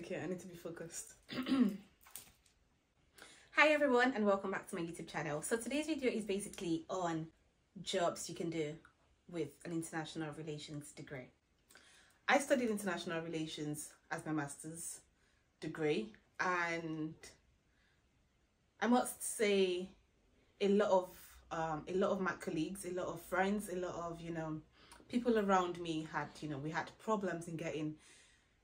Okay, I need to be focused. Hi everyone, and welcome back to my YouTube channel. So today's video is basically on jobs you can do with an international relations degree. I studied international relations as my master's degree, and I must say a lot of my colleagues, a lot of friends, a lot of people around me had we had problems in getting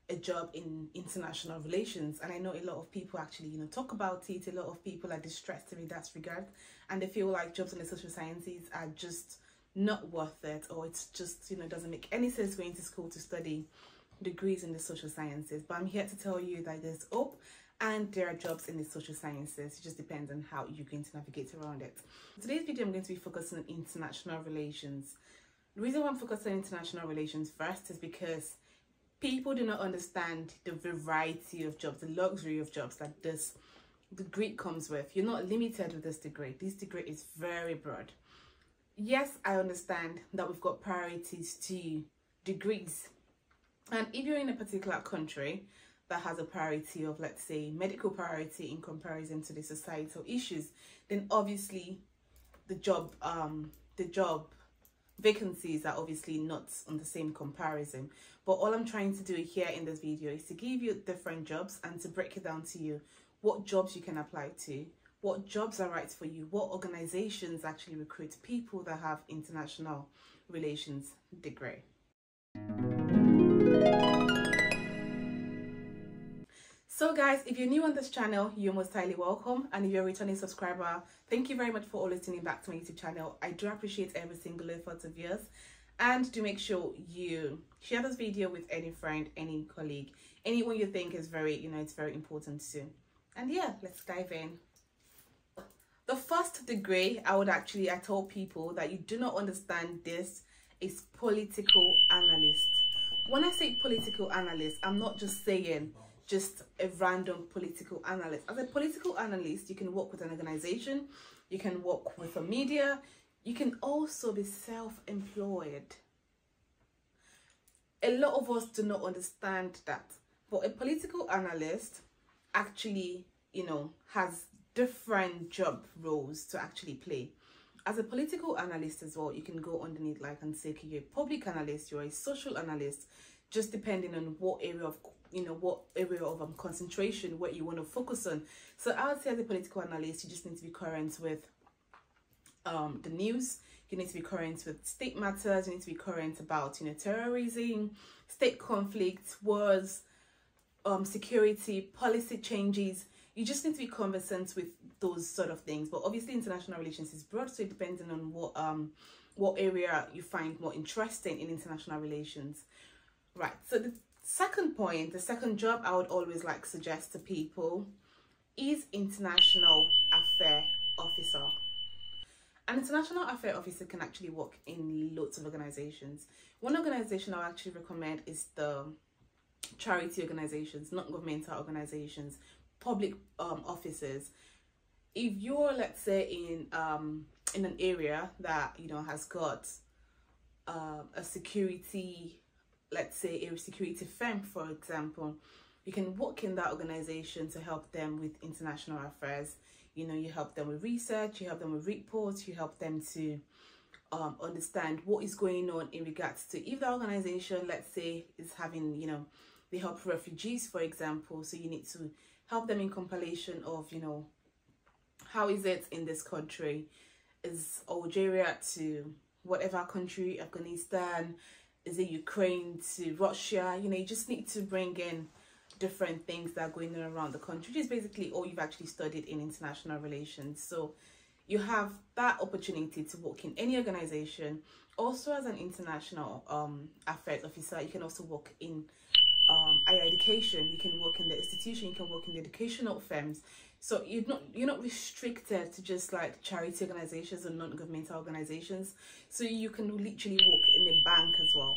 a job in international relations. And I know a lot of people actually talk about it. A lot of people are distressed in that regard, and they feel like jobs in the social sciences are just not worth it, or it's just doesn't make any sense going to school to study degrees in the social sciences. But I'm here to tell you that there's hope, and there are jobs in the social sciences. It just depends on how you're going to navigate around it. Today's video I'm going to be focusing on international relations. The reason why I'm focusing on international relations first is because people do not understand the variety of jobs, the luxury of jobs that this degree comes with. You're not limited with this degree. This degree is very broad. Yes, I understand that we've got priorities to degrees. And if you're in a particular country that has a priority of, let's say, medical priority in comparison to the societal issues, then obviously the job vacancies are obviously not on the same comparison. But all I'm trying to do here in this video is to give you different jobs and to break it down to you what jobs you can apply to, what jobs are right for you, what organizations actually recruit people that have international relations degree. So guys, if you're new on this channel, you're most highly welcome, and if you're a returning subscriber, thank you very much for always tuning back to my YouTube channel. I do appreciate every single effort of yours, and do make sure you share this video with any friend, any colleague, anyone you think is very it's very important to. And yeah, let's dive in. The first degree I told people that you do not understand this is political analyst. When I say political analyst, I'm not just saying just a random political analyst. As a political analyst, you can work with an organization, you can work with a media, you can also be self-employed. A lot of us do not understand that, but a political analyst actually has different job roles to actually play. As a political analyst as well, you can go underneath and say, okay, you're a public analyst, you're a social analyst, just depending on what area of concentration, what you want to focus on. So I would say as a political analyst, you just need to be current with the news. You need to be current with state matters. You need to be current about terrorism, state conflicts, wars, security, policy changes. You just need to be conversant with those sort of things. But obviously international relations is broad, so it depends on what area you find more interesting in international relations. Right, so the second point, the second job I would always suggest to people is international affair officer. An international affair officer can actually work in lots of organizations. One organization I actually recommend is the charity organizations, non-governmental organizations, public offices. If you're, let's say, in an area that has got a security, let's say a security firm, for example, you can work in that organization to help them with international affairs. You help them with research, you help them with reports, you help them to understand what is going on in regards to if the organization, let's say, is having, they help refugees, for example. So you need to help them in compilation of, how is it in this country? Is Algeria to whatever country, Afghanistan, is it Ukraine to Russia? You just need to bring in different things that are going on around the country, which is basically all you've actually studied in international relations. So you have that opportunity to work in any organization. Also, as an international affairs officer, you can also work in higher education. You can work in the institution, you can work in the educational firms. So you're not restricted to just charity organizations or non-governmental organizations. So you can literally work in a bank as well.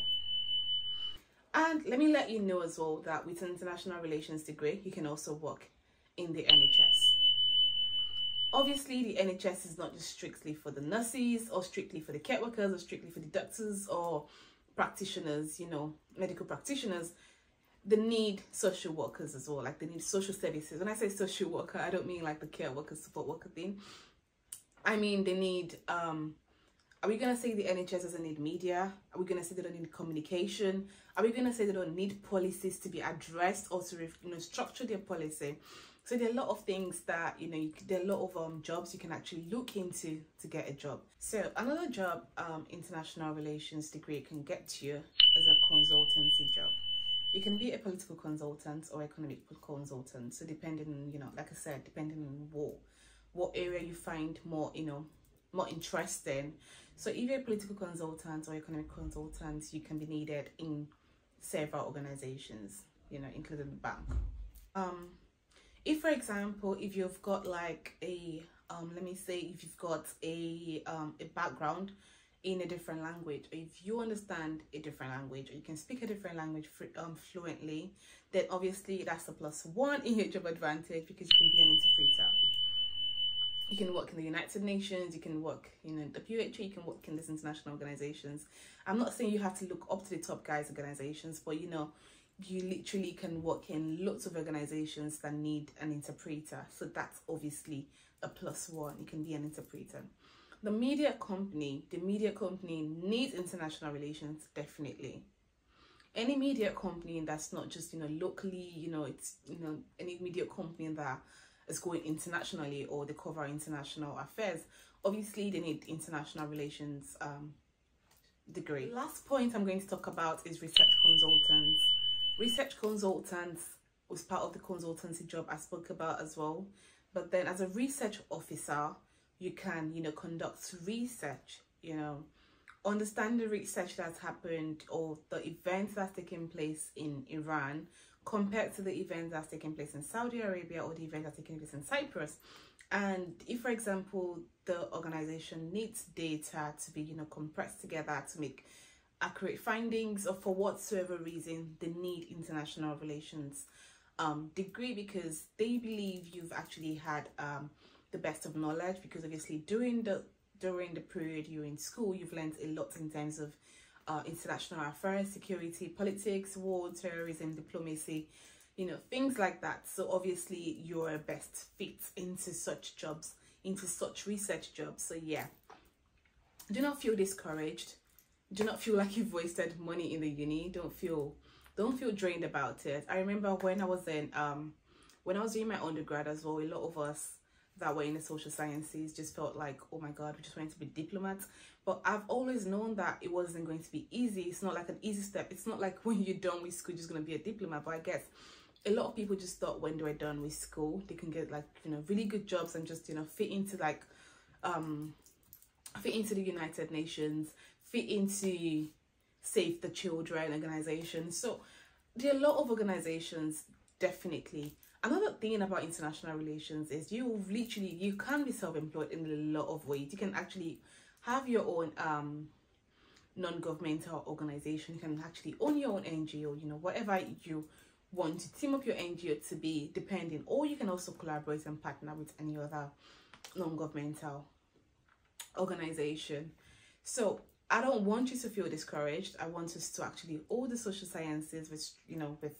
And let me let you know as well that with an international relations degree, you can also work in the NHS. Obviously, the NHS is not just strictly for the nurses or strictly for the care workers or strictly for the doctors or practitioners, medical practitioners. they need social workers as well. Like they need social services. When I say social worker, I don't mean like the care worker, support worker thing. I mean they need are we gonna say the NHS doesn't need media? Are we gonna say they don't need communication? Are we gonna say they don't need policies to be addressed or to structure their policy? So there are a lot of things that there are a lot of jobs you can actually look into to get a job. So another job international relations degree can get you is a consultancy job. You can be a political consultant or economic consultant. So depending on, like I said, depending on what area you find more, more interesting. So if you're a political consultant or economic consultant, you can be needed in several organizations, including the bank. If, for example, if you've got like a, let me say, if you've got a background in a different language, or if you understand a different language, or you can speak a different language fluently, then obviously that's a +1 in your job advantage because you can be an interpreter. You can work in the United Nations, you can work in the WHO, you can work in these international organizations. I'm not saying you have to look up to the top guys organizations, but you literally can work in lots of organizations that need an interpreter. So that's obviously a +1. You can be an interpreter. The media company needs international relations, definitely. Any media company that's not just locally, it's any media company that is going internationally or they cover international affairs, obviously they need international relations degree. The last point I'm going to talk about is research consultants. Research consultants was part of the consultancy job I spoke about as well. But then as a research officer, you can, conduct research, understand the research that's happened or the events that's taking place in Iran compared to the event that's taking place in Saudi Arabia or the event that's taking place in Cyprus. And if, for example, the organization needs data to be, compressed together to make accurate findings, or for whatsoever reason, they need international relations degree because they believe you've actually had the best of knowledge, because obviously during the period you're in school, you've learned a lot in terms of international affairs, security, politics, war, terrorism, diplomacy, things like that. So obviously you're a best fit into such jobs, into such research jobs. So yeah, do not feel discouraged. Do not feel like you've wasted money in the uni. Don't feel drained about it. I remember when I was doing my undergrad as well, a lot of us that were in the social sciences just felt like, oh my god, we just wanted to be diplomats. But I've always known that it wasn't going to be easy. It's not like an easy step. It's not like when you're done with school you're just going to be a diplomat. But I guess a lot of people just thought when they were done with school they can get like really good jobs and just fit into like fit into the United Nations, fit into Save the Children organization. So there are a lot of organizations, definitely. Another thing about international relations is you can be self-employed in a lot of ways. You can actually have your own non-governmental organization. You can actually own your own NGO, whatever you want to team up your NGO to be, depending. Or you can also collaborate and partner with any other non-governmental organization. So I don't want you to feel discouraged. I want us to actually all the social sciences with with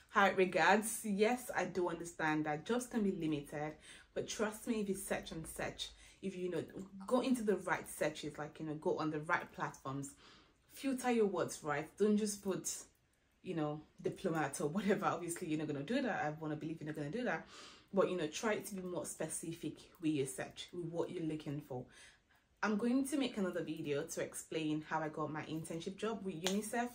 high regards. Yes, I do understand that jobs can be limited, but trust me, if you search and search, if go into the right searches, like go on the right platforms, filter your words right. Don't just put diplomat or whatever. Obviously you're not going to do that. I want to believe you're not going to do that, but try to be more specific with your search, with what you're looking for. I'm going to make another video to explain how I got my internship job with UNICEF.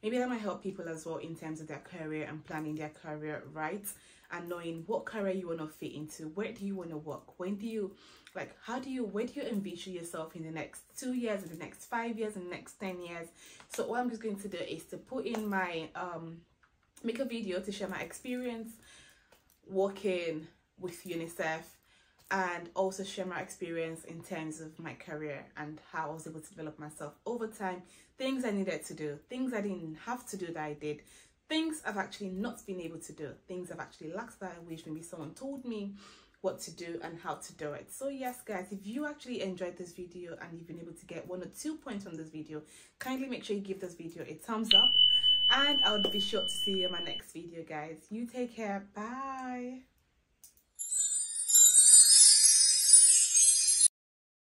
Maybe that might help people as well in terms of their career and planning their career right, and knowing what career you want to fit into. Where do you want to work? When do you where do you envision yourself in the next 2 years, in the next 5 years, in the next 10 years? So what I'm just going to do is to put in my make a video to share my experience working with UNICEF, and also share my experience in terms of my career and how I was able to develop myself over time, things I needed to do, things I didn't have to do that I did, things I've actually not been able to do, things I've actually lacked that I wish maybe someone told me what to do and how to do it. So yes guys, if you actually enjoyed this video and you've been able to get 1 or 2 points from this video, kindly make sure you give this video a thumbs up And I'll be sure to see you in my next video, guys. You take care. Bye.